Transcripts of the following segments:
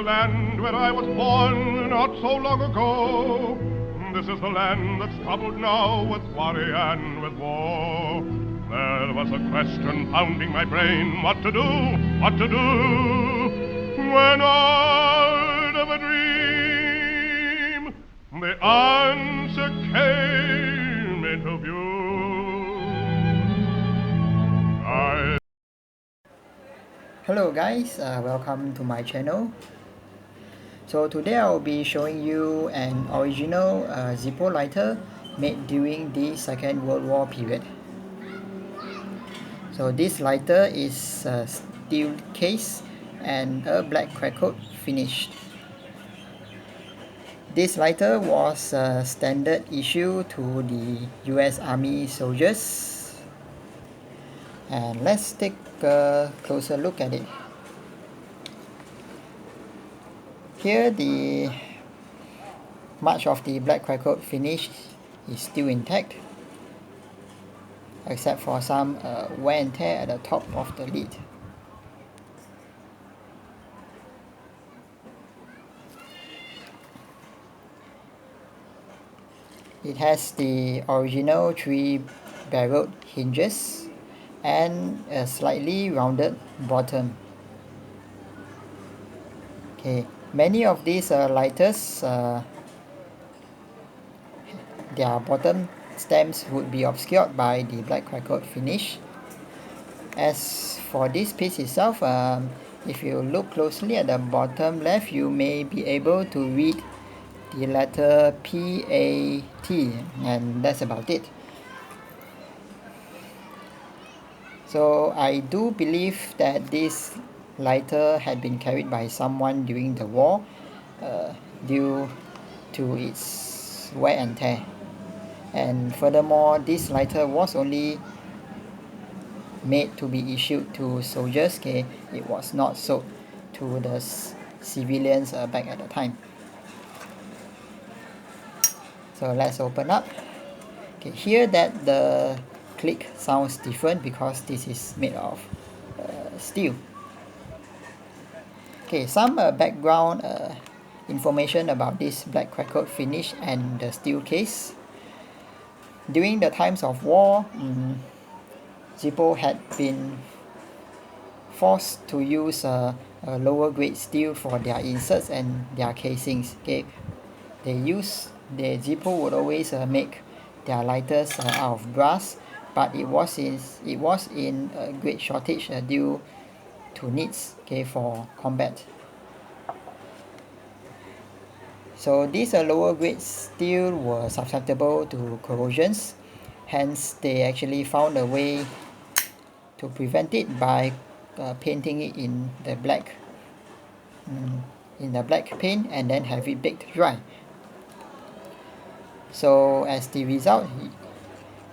the land where I was born not so long ago. This is the land that's troubled now with worry and with woe. There was a question pounding my brain, what to do, what to do, when out of a dream the answer came into view. Hello guys, welcome to my channel. So today I will be showing you an original Zippo lighter made during the Second World War period. So this lighter is a steel case and a black crackle finish. This lighter was a standard issue to the US Army soldiers. And let's take a closer look at it. Here much of the black crackle finish is still intact, except for some wear and tear at the top of the lid. It has the original 3-barreled hinges and a slightly rounded bottom. Okay, many of these lighters, their bottom stems would be obscured by the black crackle finish. As for this piece itself, if you look closely at the bottom left, you may be able to read the letter PAT, and that's about it. So I do believe that this lighter had been carried by someone during the war due to its wear and tear. And furthermore, this lighter was only made to be issued to soldiers. Okay, it was not sold to the civilians back at the time. So let's open up. Okay, here that the click sounds different because this is made of steel. Okay, some background information about this black crackle finish and the steel case. During the times of war, Zippo had been forced to use a lower grade steel for their inserts and their casings. Okay, Zippo would always make their lighters out of brass, but it was in a great shortage due to needs, okay, for combat. So these lower grade steel were susceptible to corrosions, hence they actually found a way to prevent it by painting it in the black paint and then have it baked dry. So as the result,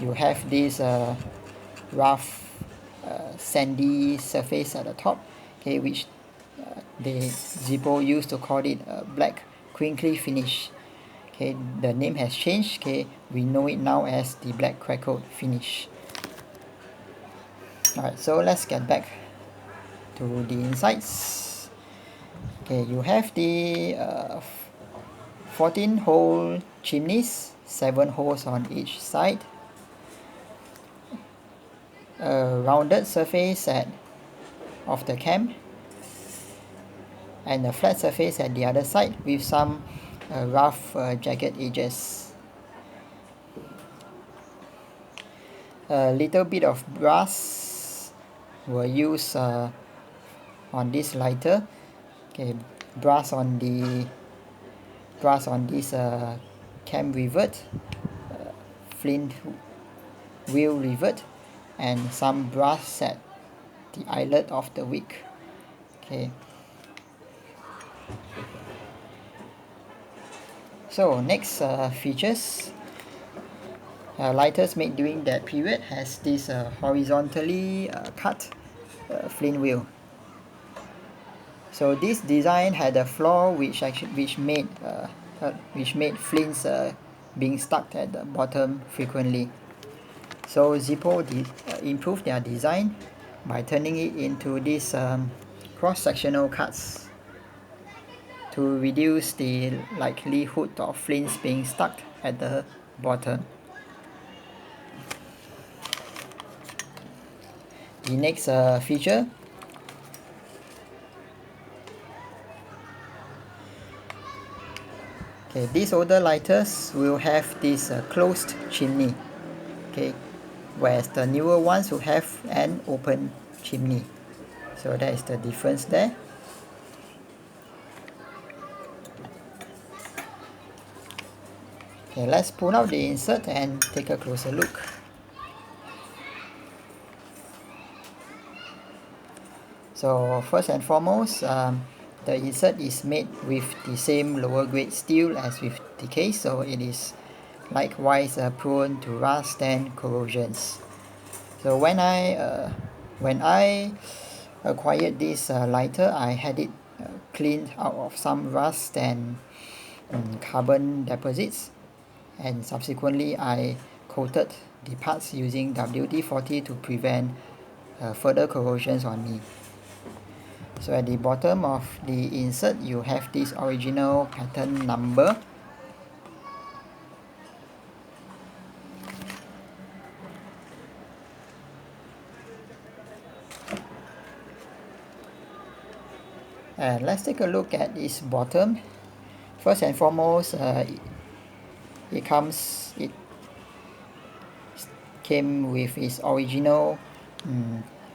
you have this rough sandy surface at the top, okay, which the Zippo used to call it a black crinkly finish. Okay, the name has changed. Okay, we know it now as the black crackle finish. Alright, so let's get back to the insides. Okay, you have the 14-hole chimneys, 7 holes on each side, a rounded surface of the cam, and a flat surface at the other side with some rough jagged edges. A little bit of brass were used on this lighter. Okay, brass on this cam rivet, flint wheel rivet, and some brass at the eyelet of the wick. Okay. So next features. Lighters made during that period has this horizontally cut flint wheel. So this design had a flaw which made flints being stuck at the bottom frequently. So Zippo improved their design by turning it into these cross-sectional cuts. to reduce the likelihood of flames being stuck at the bottom. The next feature, okay, these older lighters will have this closed chimney, okay, whereas the newer ones will have an open chimney. So that is the difference there. Okay, let's pull out the insert and take a closer look. So first and foremost, the insert is made with the same lower grade steel as with the case, so it is likewise prone to rust and corrosions. So when I acquired this lighter, I had it cleaned out of some rust and carbon deposits, and subsequently I coated the parts using WD-40 to prevent further corrosions on me. So at the bottom of the insert you have this original pattern number. And let's take a look at its bottom. First and foremost, it came with its original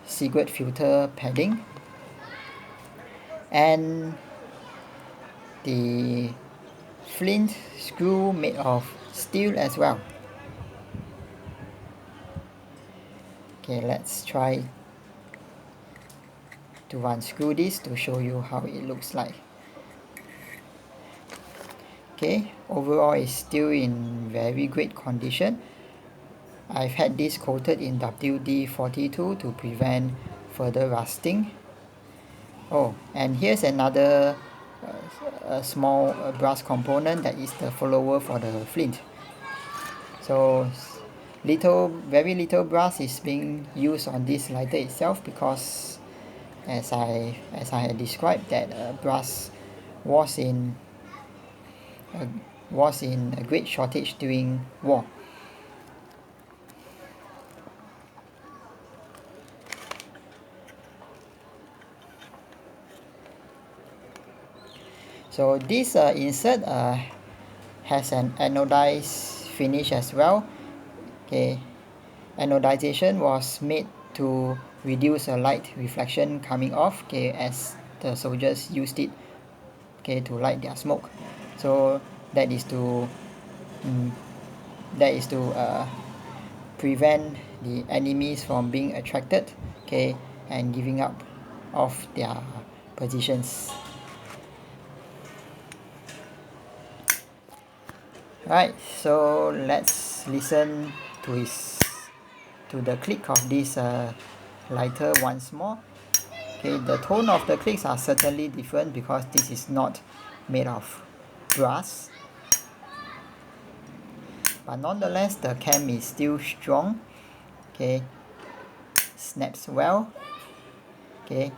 cigarette filter padding and the flint screw made of steel as well. Okay, let's try to unscrew this to show you how it looks like. Okay, overall it's still in very great condition. I've had this coated in WD-42 to prevent further rusting. Oh, and here's another a small brass component that is the follower for the flint. So very little brass is being used on this lighter itself because as I had described that brass was in a great shortage during war. So this insert has an anodized finish as well. Okay, anodization was made to reduce a light reflection coming off, okay, as the soldiers used it, okay, to light their smoke. So that is to prevent the enemies from being attracted, okay, and giving up of their positions. Right, so let's listen to the click of this lighter once more. Okay, the tone of the clicks are certainly different because this is not made of brass, but nonetheless the cam is still strong. Okay, snaps well. Okay,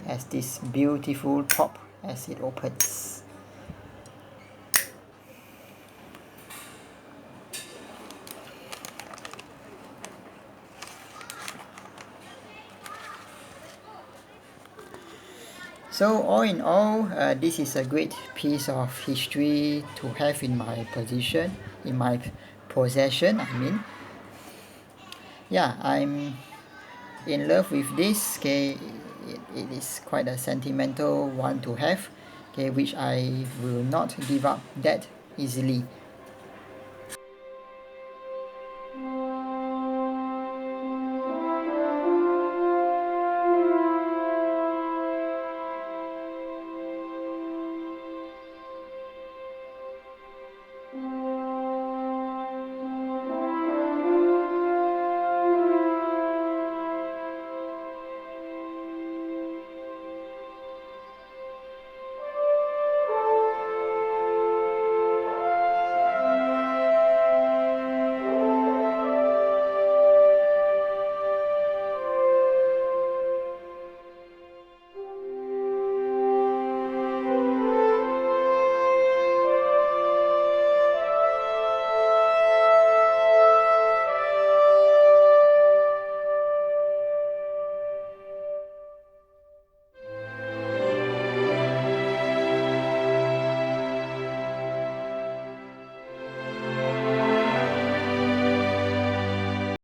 has this beautiful pop as it opens. So all in all, this is a great piece of history to have in my possession. I mean, yeah, I'm in love with this. Okay, it is quite a sentimental one to have. Okay, which I will not give up that easily.